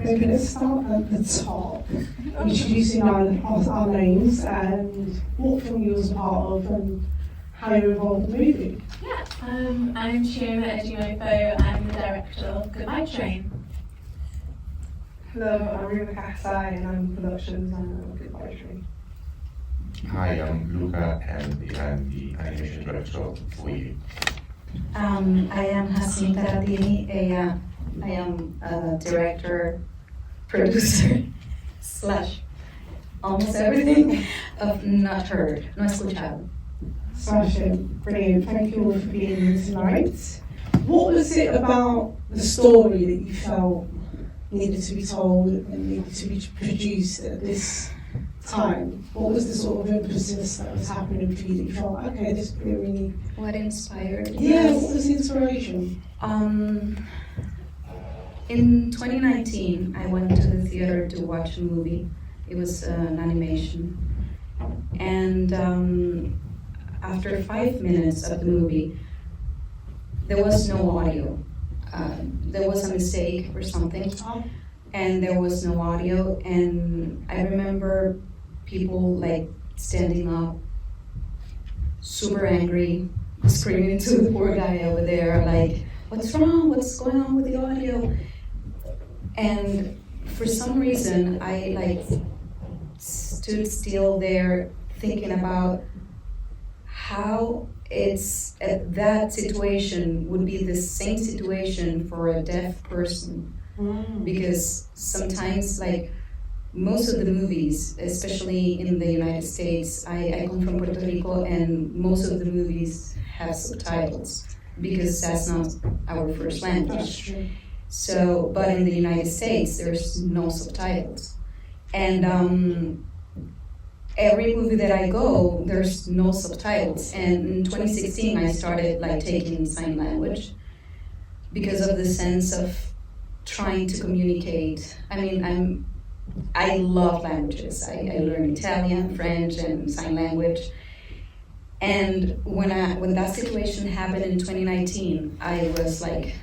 Okay, let's start at the top, introducing our names and what film you was a part of and how you were involved in the movie. Yeah, I'm Chioma EjimofoFollowing. I'm the director of Goodbye Train. Hello, I'm Luca PaulliAn and I'm the production designer of Goodbye Train. Hi, I'm Luca and I'm the animation director for YOUDir. I am Jazmín CaratiniA. I am a director, producer, / almost everything of Not Heard, No Escuchado. Smashing, brilliant. Thank you all for being here tonight. What was it about the story that you felt needed to be told and needed to be produced at this time? What was the sort of emphasis that was happening for you that you felt, okay, this could be really... What inspired? Yeah, what was the inspiration? In 2019, I went to the theater to watch a movie. It was an animation. And after 5 minutes of the movie, there was no audio. There was a mistake or something, and there was no audio. And I remember people like standing up, super angry, screaming to the poor guy over there, like, what's wrong? What's going on with the audio? And for some reason, I like stood still there thinking about how that situation would be the same situation for a deaf person. Because sometimes, like, most of the movies, especially in the United States, I come from Puerto Rico, and most of the movies have subtitles because that's not our first language. That's true. So, but in the United States, there's no subtitles. And every movie that I go, there's no subtitles. And in 2016, I started like taking sign language because of the sense of trying to communicate. I mean, I love languages. I learned Italian, French, and sign language. And when that situation happened in 2019, I was like,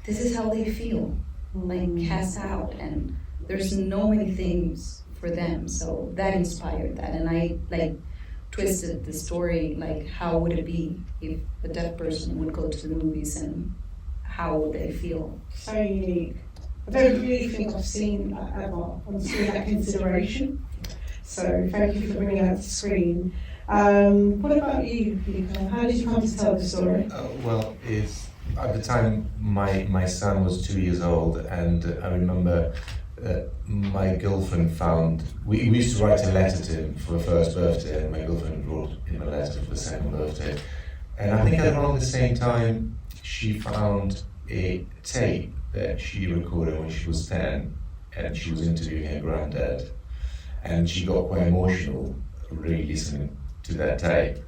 this is how they feel, like cast out, and there's no many things for them. So that inspired that, and I like twisted the story, like how would it be if a deaf person would go to the movies and how would they feel? So unique. I don't really think I've seen that ever on screen, that consideration. So thank you for bringing that to screen. What about you, Luca? How did you come to tell the story? Well, at the time my son was 2 years old, and I remember my girlfriend found, we used to write a letter to him for the first birthday, and my girlfriend wrote him a letter for the second birthday. And I think at around the same time, she found a tape that she recorded when she was 10, and she was interviewing her granddad. And she got quite emotional really listening to that tape.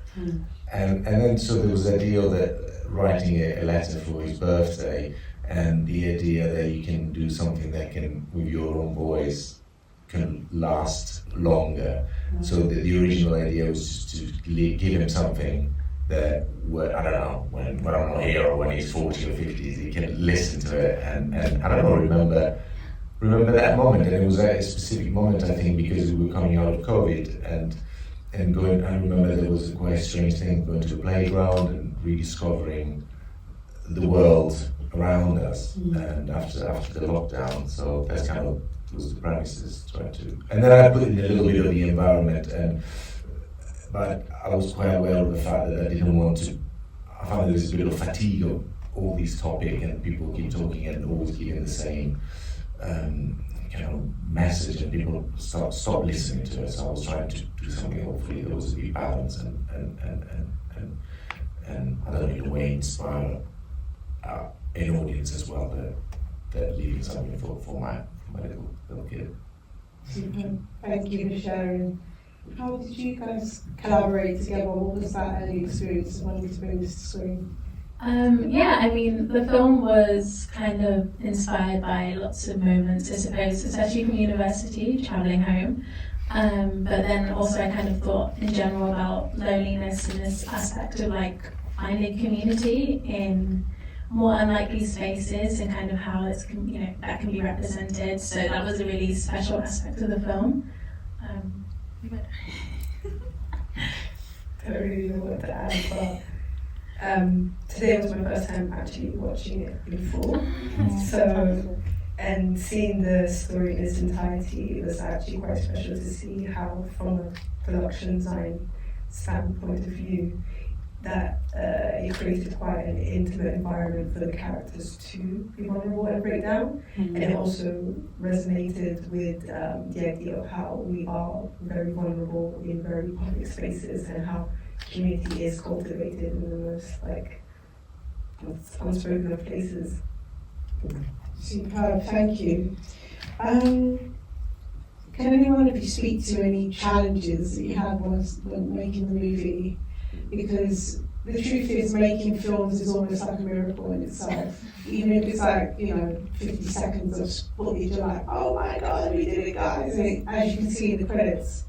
And then so there was the idea that writing a letter for his birthday, and the idea that you can do something that can, with your own voice, can last longer. So the original idea was just to give him something that, I don't know, when I'm not here or when he's 40 or 50, he can listen to it and I don't know, remember that moment. And it was a specific moment, I think, because we were coming out of COVID and going, I remember there was a quite strange thing, going to the playground and rediscovering the world around us, and after the lockdown. So that's kind of was the premises, and then I put in a little bit of the environment, but I was quite aware of the fact that I didn't want to, I found there was a bit of fatigue of all these topics, and people keep talking and always giving the same kind of message, and people stop listening to it. So I was trying to do something hopefully that was a bit balanced and I don't know, in a way inspire an audience as well, that leaving something for my little kid. Thank you for sharing. How did you guys collaborate together? What was that early experience of wanting to bring this to screen? Yeah, I mean, the film was kind of inspired by lots of moments, I suppose, especially from university, travelling home. But then also I kind of thought in general about loneliness and this aspect of like finding community in more unlikely spaces and kind of how it's that can be represented. So that was a really special aspect of the film. I don't really know what to add, but today was my first time actually watching it in full. So, and seeing the story in its entirety, it was actually quite special to see how, from a production design standpoint of view, that it created quite an intimate environment for the characters to be vulnerable and break down. And it also resonated with the idea of how we are very vulnerable in very public spaces and how community is cultivated in the most unspoken of places. Superb, thank you. Can anyone of you speak to any challenges that you had when making the movie? Because the truth is, making films is almost like a miracle in itself. Even if it's 50 seconds of footage, you're like, oh my God, we did it, guys. And as you can see in the credits,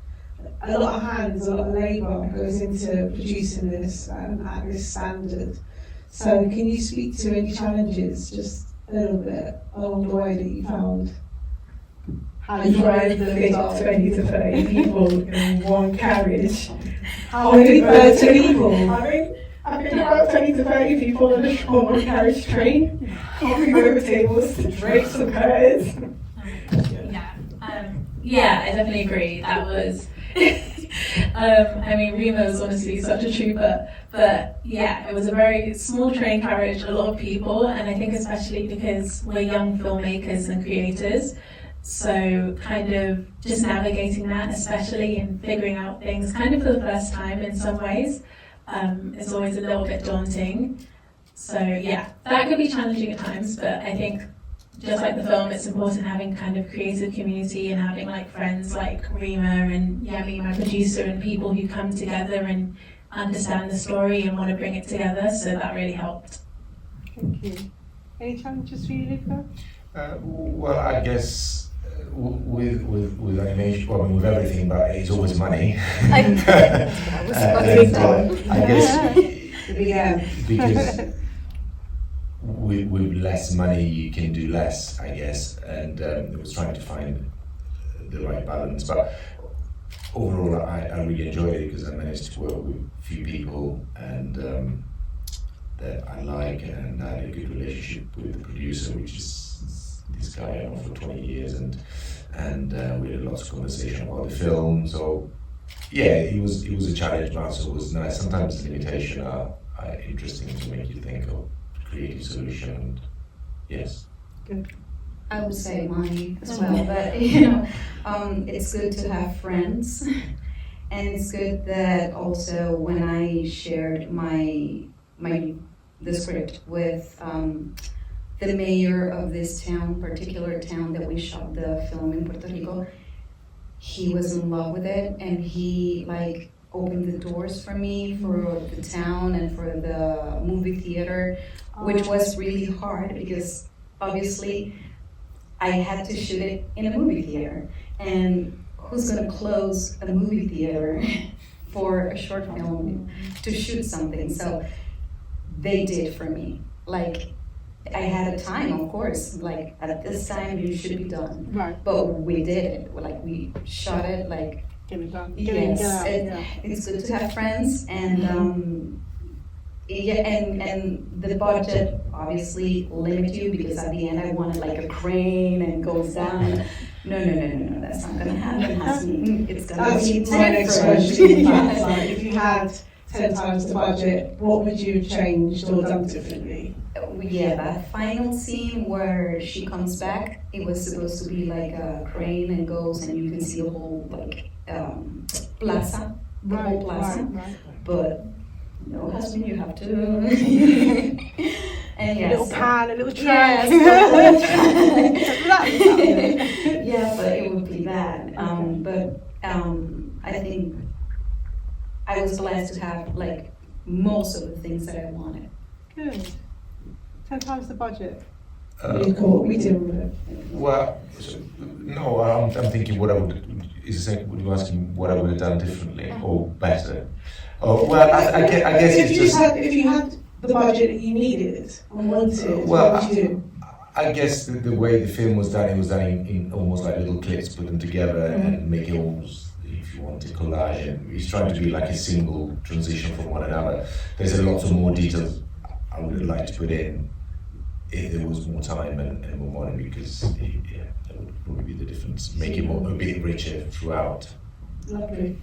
a lot of hands, a lot of labour goes into producing this at this standard. So can you speak to any challenges, just a little bit along the way that you found? How you Trying to fit 20 to 30 people in one carriage. How many 30 people? I think about 20 to 30 people on a one carriage train, hopping over tables to drapes and curtains. Yeah, I definitely agree. That was, Rima was honestly such a trooper, but yeah, it was a very small train carriage, a lot of people, and I think especially because we're young filmmakers and creators, so kind of just navigating that, especially in figuring out things kind of for the first time in some ways, is always a little bit daunting. So yeah, that could be challenging at times, but I think just like the film, it's important having kind of creative community and having like friends like Rima and Yami, my producer, and people who come together and understand the story and want to bring it together, so that really helped. Thank you. Any challenges for you, Luca? Well, I guess with animation, with everything, but it's always money. I guess because with less money you can do less, I guess, and it was trying to find the right balance. But overall, I really enjoyed it because I managed to work with a few people and that I like, and I had a good relationship with the producer, which is this guy I know for 20 years, and we had lots of conversation about the film. So yeah, it was a challenge, but also it was nice. Sometimes limitations are interesting to make you think of creative solution. And yes. Good. I would say money as well, but it's good to have friends, and it's good that also when I shared the script with the mayor of this particular town that we shot the film in Puerto Rico, he was in love with it, and he opened the doors for me for the town and for the movie theater, which was really hard because obviously I had to shoot it in a movie theater, and who's going to close a movie theater for a short film to shoot something? So they did for me. I had a time, of course, at this time it should be done. Right. But we did it. We shot it Get it done. yes, it's good to have friends, and and the budget obviously limit you, because at the end I wanted a crane and goes down. No, that's not gonna happen. It's gonna be my next question. different. If you had 10 times the budget, what would you have changed or done differently? Yeah, that final scene where she comes back, it was supposed to be a crane and goes, and you can see a whole plaza, the whole plaza. Right. But no, husband, you have to. And yes, A little pan, a little track. yes, yeah, but it would be that. I think I was blessed to have most of the things that I wanted. Good. 10 times the budget. What we deal with it. Well, no, I'm thinking what I would. Would you asking what I would have done differently or better? Oh, well, I guess if it's just. If you had the budget that you needed and wanted? Well, What did you do? I guess the way the film was done, it was done in almost like little clips, put them together and make it almost, if you want, a collage. And it's trying to be like a single transition from one another. There's a lot of more details I would have liked to put in if there was more time and more money, because that would probably be the difference. Make it a bit richer throughout. Lovely.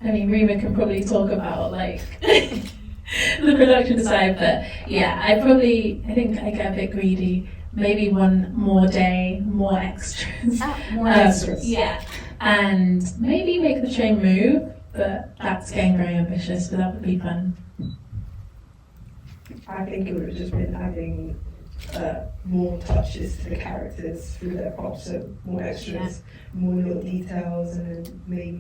I mean, Rima can probably talk about like the production side, but yeah, I think I get a bit greedy. Maybe one more day, more extras. More extras. Yeah, and maybe make the train move, but that's getting very ambitious, but that would be fun. I think it would have just been adding more touches to the characters through their props, so more extras, more little details, and then maybe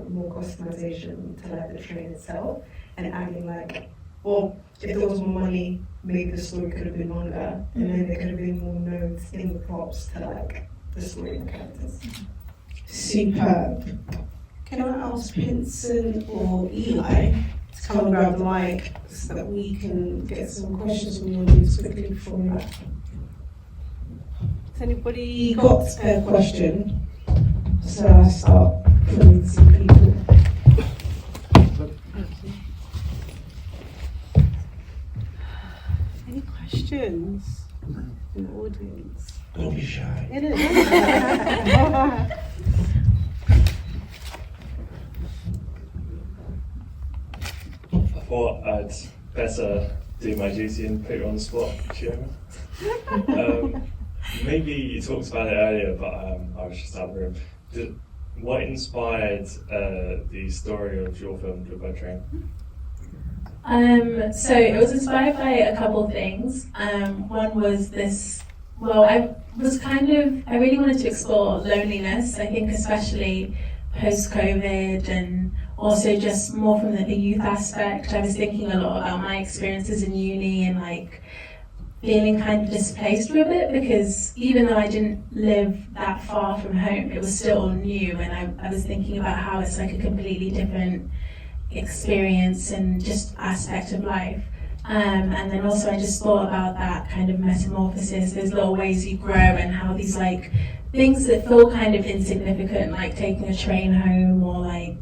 more customization to like the train itself, and adding like, well, if there was more money, maybe the story could have been longer, and then there could have been more notes in the props to like the story and the characters. Superb. Can I ask Vincent or Eli to come and grab the mic so that we can get some questions from the audience quickly before we wrap? Has anybody got a question? So I start pulling some people. Any questions in the audience? Don't be shy. I thought I'd better do my duty and put you on the spot, Chioma. Maybe you talked about it earlier, but I was just out of the room. What inspired the story of your film, Goodbye Train? So it was inspired by a couple things. One was this, well, I really wanted to explore loneliness, I think especially post-COVID, and also just more from the youth aspect. I was thinking a lot about my experiences in uni and like feeling kind of displaced with it, because even though I didn't live that far from home, it was still new, and I was thinking about how it's like a completely different experience and just aspect of life. And then also I just thought about that kind of metamorphosis, those little ways you grow, and how these like things that feel kind of insignificant, like taking a train home, or like,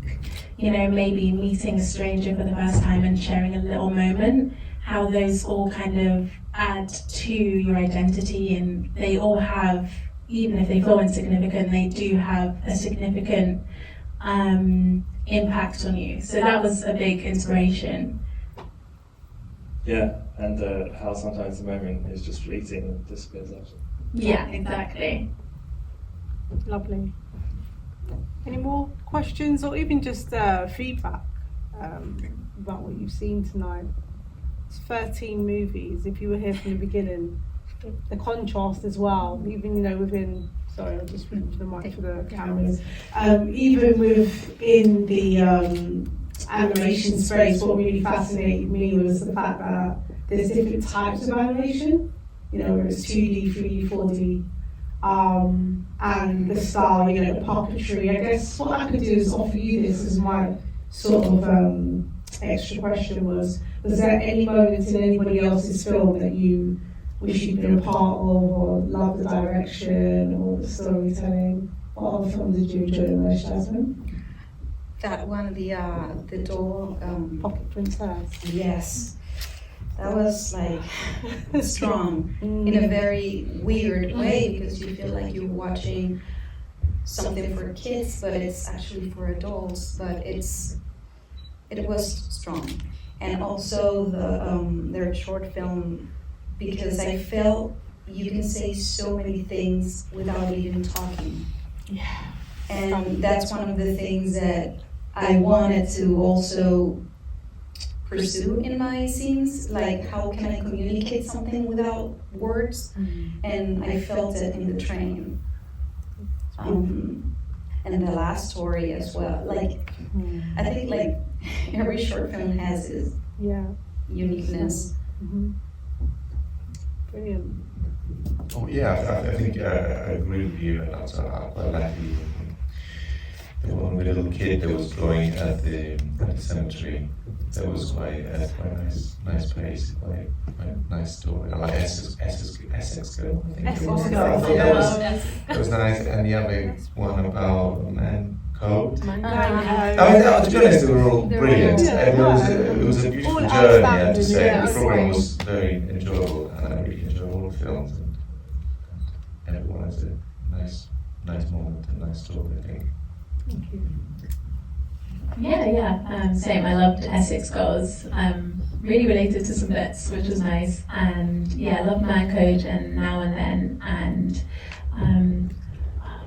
you know, maybe meeting a stranger for the first time and sharing a little moment, how those all kind of add to your identity, and they all have, even if they feel insignificant, they do have a significant impact on you. So that was a big inspiration. Yeah, and how sometimes the moment is just fleeting and disappears after. Yeah, exactly. Lovely. Any more questions or even just feedback about what you've seen tonight? It's 13 movies. If you were here from the beginning, the contrast as well, even, you know, within, sorry, I'll just reach the mic for the cameras. Even within the animation space, what really fascinated me was the fact that there's different types of animation, you know, whether it's 2D, 3D, 4D, and the style, you know, the puppetry. I guess what I could do is offer you this as my sort of extra question was there any moments in anybody else's film that you wish you'd been a part of, or love the direction or the storytelling? What other films did you enjoy the most, Jazmín? That one, the doll, Pocket Princess. yes, that was like strong in a very weird way, because you feel like you're watching something for kids, but it's actually for adults. But it was strong, and also their short film, because I felt you can say so many things without even talking. Yeah. And that's one of the things that I wanted to also pursue in my scenes, like how can I communicate something without words? And I felt it in the train. And the last story as well. Like, I think like every short film has its uniqueness. Brilliant. Oh yeah, I think I agree with you, and also I like the one with a little kid that was drawing at the cemetery. That was quite nice place, quite nice story. I like Essex Girl, I think it was. That was nice. And the other one about Man Code. To be honest, they were all brilliant. It was a beautiful journey, I have to say. The program was very enjoyable, and I really enjoy all the films. And everyone has a nice moment, a nice story, I think. Thank you. Yeah, same. I loved Essex Girls. Really related to some bits, which was nice. And yeah, I loved Man Code and Now and Then. And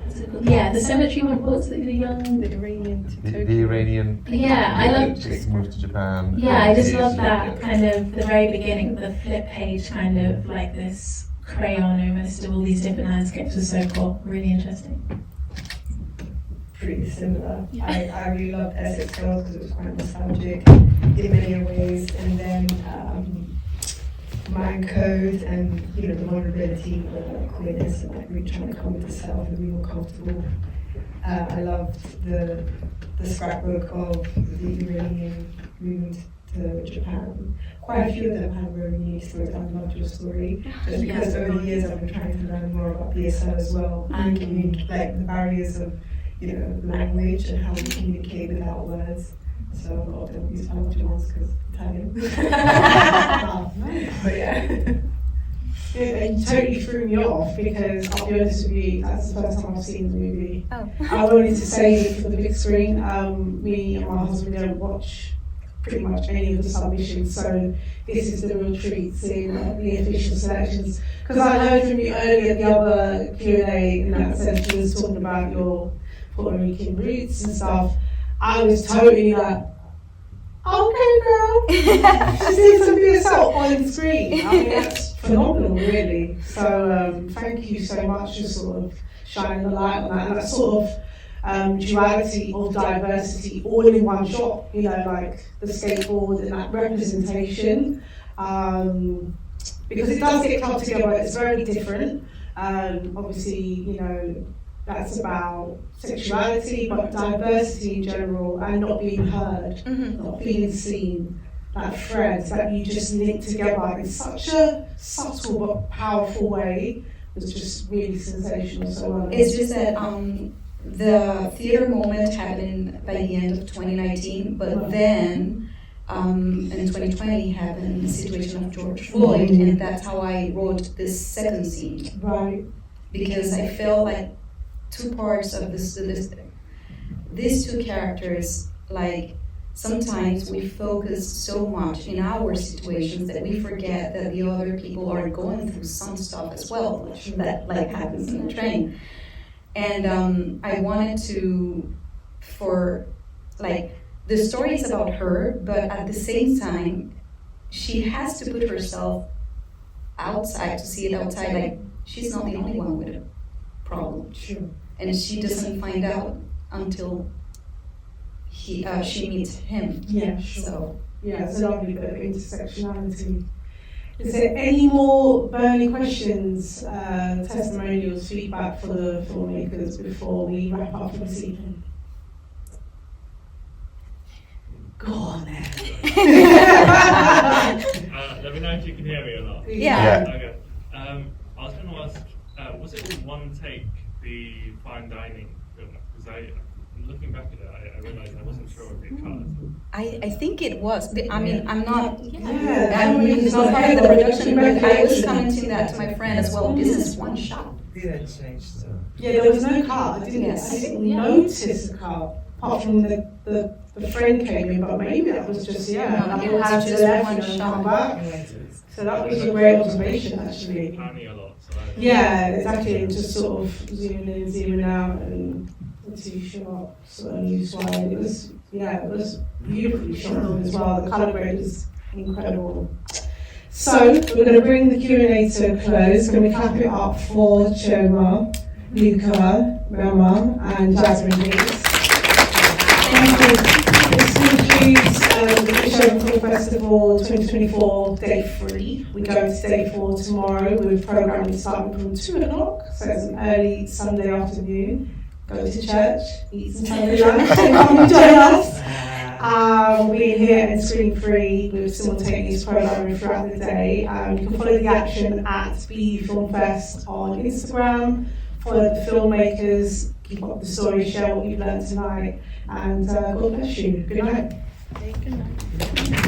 what's it called? Yeah, the cemetery one. What's the young? The Iranian to Tokyo. The Iranian. Yeah, I loved. Chick moved to Japan. Yeah, I just love that kind of the very beginning, the flip page, kind of like this crayon almost of all these different landscapes was so cool. Really interesting. Pretty similar. I really loved Essex Girls because it was quite nostalgic in many ways, and then Man Code and the vulnerability, the queerness, and like really trying to come with yourself and be more comfortable. I loved the scrapbook of the Iranian movement to Japan. Quite a few of them have very unique stories. I loved your story, just because over the years I've been trying to learn more about BSL as well, and like the barriers of language and how we communicate without words. So a lot of them use language ones because Italian. But yeah. You totally threw me off because I'll be honest with you, that's the first time I've seen the movie. I wanted to save it for the big screen. Me and my husband don't watch pretty much any of the submissions, so this is the real treat seeing the official selections. Because I heard from you earlier, the other Q&A in that section was talking about your Puerto Rican roots and stuff. I was totally like, okay girl, she seems to be herself on the screen. I mean, that's phenomenal really. So thank you so much for sort of shining the light on that, and that sort of duality of diversity all in one shot, like the skateboard and that representation. Because it does get clubbed together, it's very different. Obviously, that's about sexuality, but diversity in general, and not being heard, not being seen. That threads that you just link together in such a subtle but powerful way was just really sensational. So it's just that the theater moment happened by the end of 2019, but then in 2020 happened the situation of George Floyd, and that's how I wrote this second scene. Right. Because I felt like two parts of these two characters, like sometimes we focus so much in our situations that we forget that the other people are going through some stuff as well, that like happens in the train. And I wanted to, the story is about her, but at the same time, she has to put herself outside to see it outside. Like, she's not the only one with a problem. Sure. And she doesn't find out until she meets him. Yeah, sure. So, yeah, it's a lovely bit of intersectionality. Is there any more burning questions, testimonials, feedback for the filmmakers before we wrap up for this evening? Go on then. Let me know if you can hear me or not. yeah. Okay. I was going to ask, was it all one take, the fine dining film? Because looking back at it, I realised I wasn't sure if it cut. I think it was. I mean, I'm not. It's not part of the production, but I was commenting that to my friend as well. This is one shot. Yeah, changed. Yeah, there was no cut. I didn't notice a cut, apart from the friend came in, but maybe that was just, it was just one shot. Come back. So that was a great observation, actually. Panning a lot. So Yeah, exactly. Just sort of zooming in, zooming out, and the two-shot sort of news wide. It was beautifully shot as well. The colour grade was incredible. So we're going to bring the Q&A to a close. Can we clap it up for Chioma, Luca, Rama, and Jazmín, please? Thank you. This concludes the Peckham Film Festival 2024 Day 3. We go to Day 4 tomorrow with programming starting from 2 o'clock, so it's an early Sunday afternoon. go to church, eat some Sunday lunch, and come and join us. We'll be here at Screen Free with simultaneous programming throughout the day. You can follow the action at BU Film Fest on Instagram, follow the filmmakers, keep up the story, share what you've learned tonight, and God bless you. Good night. Good night.